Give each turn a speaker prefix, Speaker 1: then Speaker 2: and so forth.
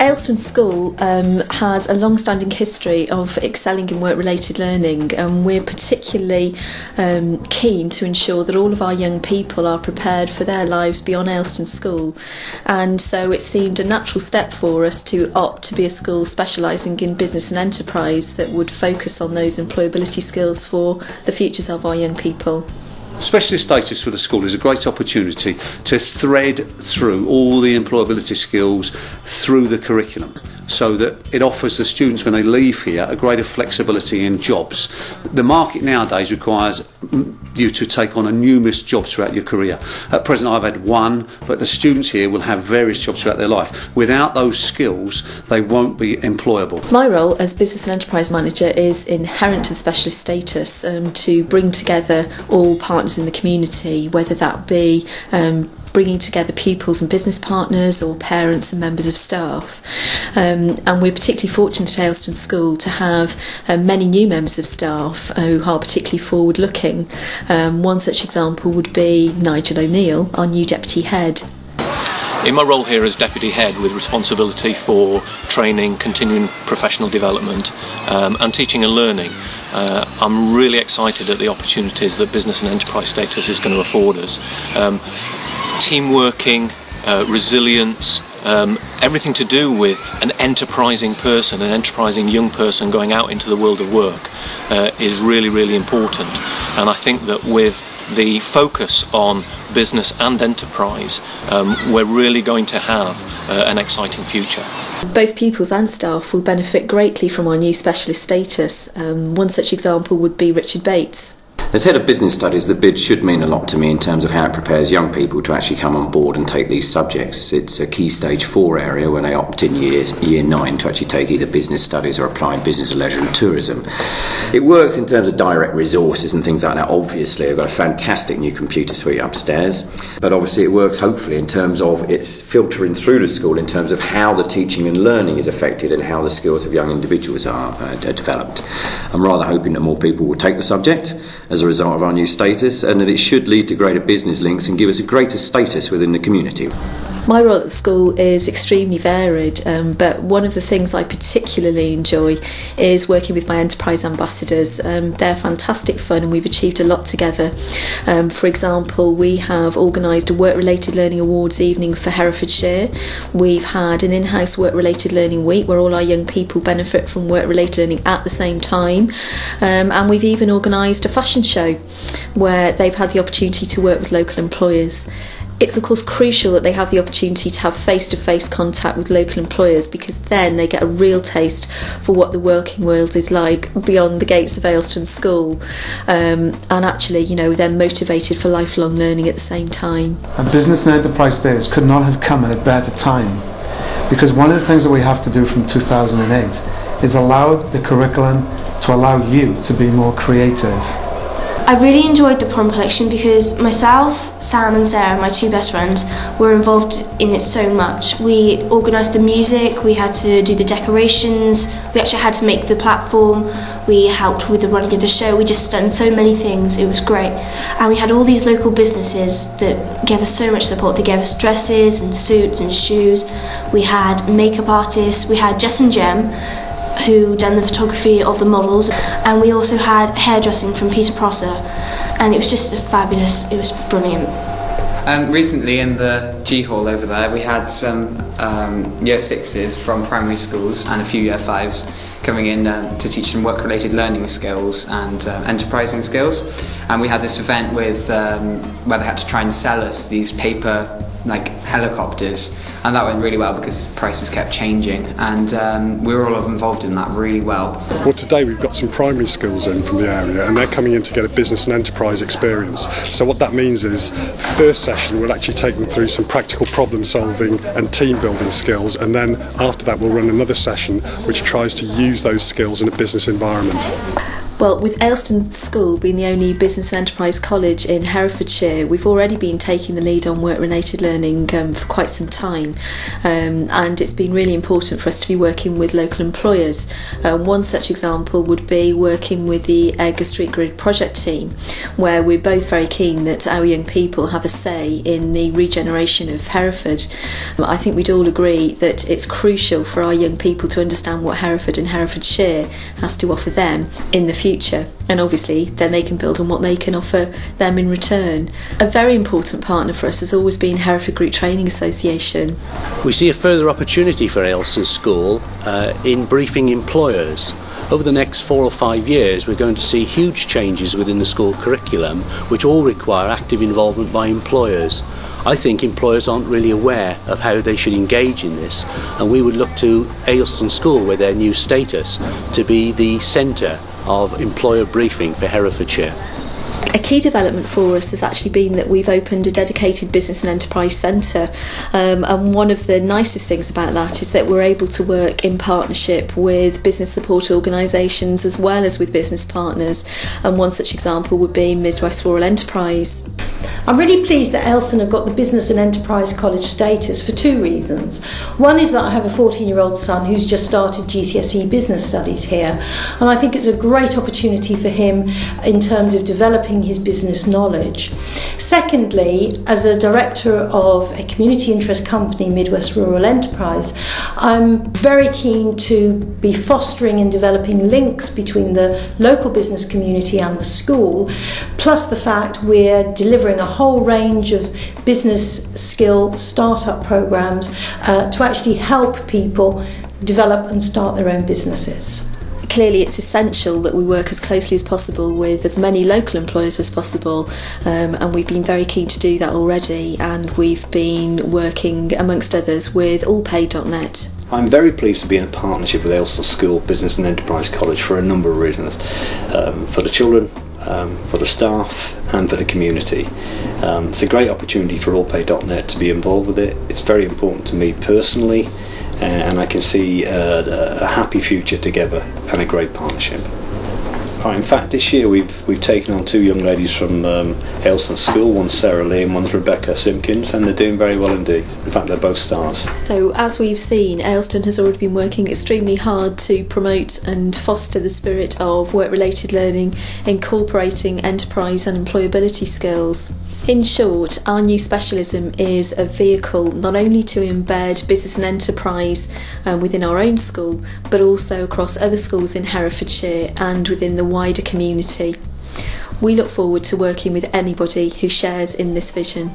Speaker 1: Aylestone School has a long-standing history of excelling in work-related learning, and we're particularly keen to ensure that all of our young people are prepared for their lives beyond Aylestone School, and so it seemed a natural step for us to opt to be a school specialising in business and enterprise that would focus on those employability skills for the futures of our young people.
Speaker 2: Specialist status for the school is a great opportunity to thread through all the employability skills through the curriculum, so that it offers the students when they leave here a greater flexibility in jobs. The market nowadays requires you to take on numerous jobs throughout your career. At present I've had one, but the students here will have various jobs throughout their life. Without those skills they won't be employable.
Speaker 1: My role as Business and Enterprise Manager is inherent to the specialist status, to bring together all partners in the community, whether that be bringing together pupils and business partners or parents and members of staff. And we're particularly fortunate at Aylestone School to have many new members of staff who are particularly forward-looking. One such example would be Nigel O'Neill, our new Deputy Head.
Speaker 3: In my role here as Deputy Head, with responsibility for training, continuing professional development and teaching and learning, I'm really excited at the opportunities that Business and Enterprise status is going to afford us. Team working, resilience, everything to do with an enterprising person, an enterprising young person going out into the world of work is really, really important. And I think that with the focus on business and enterprise, we're really going to have an exciting future.
Speaker 1: Both pupils and staff will benefit greatly from our new specialist status. One such example would be Richard Bates.
Speaker 4: As Head of Business Studies, the bid should mean a lot to me in terms of how it prepares young people to actually come on board and take these subjects. It's a key stage 4 area when they opt in year 9 to actually take either business studies or applied business, leisure and tourism. It works in terms of direct resources and things like that. Obviously, I've got a fantastic new computer suite upstairs, but obviously it works hopefully in terms of it's filtering through the school in terms of how the teaching and learning is affected and how the skills of young individuals are developed. I'm rather hoping that more people will take the subject as a result of our new status, and that it should lead to greater business links and give us a greater status within the community.
Speaker 1: My role at the school is extremely varied, but one of the things I particularly enjoy is working with my enterprise ambassadors. They're fantastic fun and we've achieved a lot together. For example, we have organised a work-related learning awards evening for Herefordshire. We've had an in-house work-related learning week where all our young people benefit from work-related learning at the same time. And we've even organised a fashion show where they've had the opportunity to work with local employers. It's of course crucial that they have the opportunity to have face-to-face contact with local employers, because then they get a real taste for what the working world is like beyond the gates of Aylestone School, and actually, you know, they're motivated for lifelong learning at the same time.
Speaker 5: And Business and Enterprise status could not have come at a better time, because one of the things that we have to do from 2008 is allow the curriculum to allow you to be more creative.
Speaker 6: I really enjoyed the prom collection because myself, Sam and Sarah, my two best friends, were involved in it so much. We organised the music, we had to do the decorations, we actually had to make the platform, we helped with the running of the show, we just done so many things, it was great. And we had all these local businesses that gave us so much support. They gave us dresses and suits and shoes. We had makeup artists, we had Jess and Jem, who done the photography of the models, and we also had hairdressing from Peter Prosser, and it was just fabulous, it was brilliant.
Speaker 7: Recently in the G Hall over there we had some year 6s from primary schools and a few year 5s coming in to teach them work-related learning skills and enterprising skills, and we had this event with where they had to try and sell us these paper helicopters, and that went really well because prices kept changing, and we were all involved in that really well.
Speaker 8: Well, today we've got some primary schools in from the area, and they're coming in to get a business and enterprise experience. So what that means is, first session we'll actually take them through some practical problem solving and team building skills, and then after that we'll run another session which tries to use those skills in a business environment.
Speaker 1: Well, with Ayleston School being the only business and enterprise college in Herefordshire, we've already been taking the lead on work-related learning for quite some time, and it's been really important for us to be working with local employers. One such example would be working with the Edgar Street Grid project team, where we're both very keen that our young people have a say in the regeneration of Hereford. I think we'd all agree that it's crucial for our young people to understand what Hereford and Herefordshire has to offer them in the future, and obviously then they can build on what they can offer them in return. A very important partner for us has always been Hereford Group Training Association.
Speaker 9: We see a further opportunity for Ayleston School in briefing employers. Over the next 4 or 5 years we're going to see huge changes within the school curriculum which all require active involvement by employers. I think employers aren't really aware of how they should engage in this, and we would look to Ayleston School with their new status to be the centre of employer briefing for Herefordshire.
Speaker 1: A key development for us has actually been that we've opened a dedicated business and enterprise centre, and one of the nicest things about that is that we're able to work in partnership with business support organisations as well as with business partners, and one such example would be Midwest Rural Enterprise.
Speaker 10: I'm really pleased that Ayleston have got the Business and Enterprise College status for 2 reasons. One is that I have a 14-year-old son who's just started GCSE Business Studies here, and I think it's a great opportunity for him in terms of developing his business knowledge. Secondly, as a director of a community interest company, Midwest Rural Enterprise, I'm very keen to be fostering and developing links between the local business community and the school, plus the fact we're delivering a whole range of business skill startup programs to actually help people develop and start their own businesses.
Speaker 1: Clearly it's essential that we work as closely as possible with as many local employers as possible, and we've been very keen to do that already, and we've been working amongst others with allpay.net.
Speaker 11: I'm very pleased to be in a partnership with Ayleston School Business and Enterprise College for a number of reasons. For the children, for the staff and for the community. It's a great opportunity for allpay.net to be involved with it. It's very important to me personally, and I can see a happy future together and a great partnership. In fact, this year we've taken on 2 young ladies from Ayleston School. One's Sarah Lee and one's Rebecca Simpkins, and they're doing very well indeed. In fact, they're both stars.
Speaker 1: So as we've seen, Ayleston has already been working extremely hard to promote and foster the spirit of work-related learning, incorporating enterprise and employability skills. In short, our new specialism is a vehicle not only to embed business and enterprise within our own school, but also across other schools in Herefordshire and within the wider community. We look forward to working with anybody who shares in this vision.